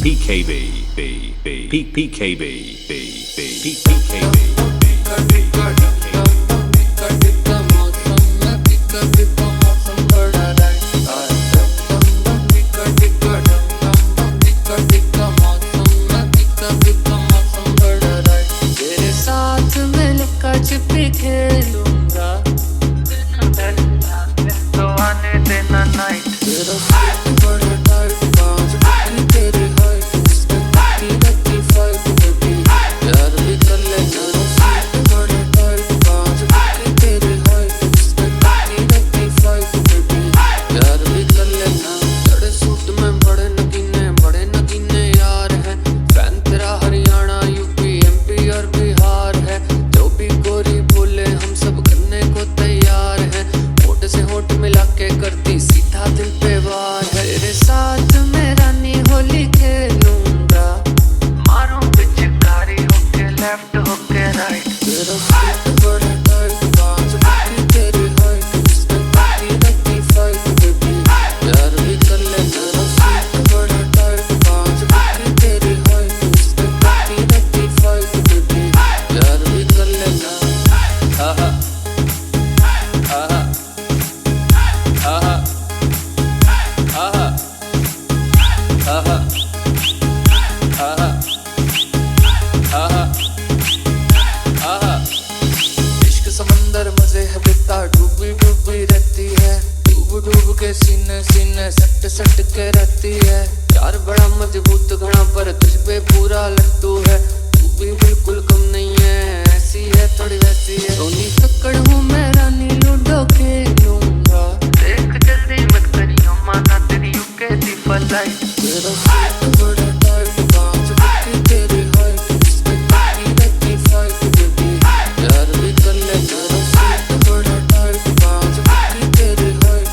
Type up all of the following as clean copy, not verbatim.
PKB PKB PKB खेलूंगा तो आने देना नाइट तेरा बड़ा टाइट बाज तेरी हाइट रखी फाइट बेबी प्यार भी कर ले बड़ा टाइट बाज तेरी हाइट रखी फाइट बेबी प्यार भी कर लेना बड़े सूट में बड़े नगीने यार है फैन तेरा हरियाणा यूपी एमपी और बिहार है जो भी गोरी बोले हम सब करने को तैयार हैं होठ से होठ मिला के करती सीधा दिल पे वार है तेरे साथ मैं रानी होली खेलूंगा मारूं पिचकारी होके लेफ्ट होके राइट तेरा सूट बड़ा टाइट बाज तेरी हाइट रखी फाइट बेबी प्यार भी कर ले तेरा सूट बड़ा टाइट बाज तेरी हाइट रखी फाइट बेबी प्यार भी कर लेना आहा आहा आहा आहा आहा आहा आहा आहा इश्क समंदर मजे है बिता डूबी डूबी रहती है डूब डूब के सीने सीने सट सट के रहती है यार बड़ा मजबूत घड़ा पर तुझ पे पूरा लट्टू है तू भी बिल्कुल कम नहीं है ऐसी है थोड़ी वैसी है सोनी कक्कड़ हूँ मैं रानी लूडो खेलूंगा देख जल्दी मत करियो माना तेरी यूके दी फलाई तेरा सूट बड़ा टाइट बाज तेरी हाइट रखी फाइट बेबी प्यार भी कर ले तेरा सूट बड़ा टाइट बाज तेरी हाइट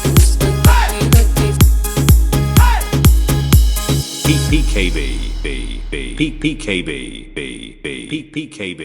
रखी PKB PKB PKB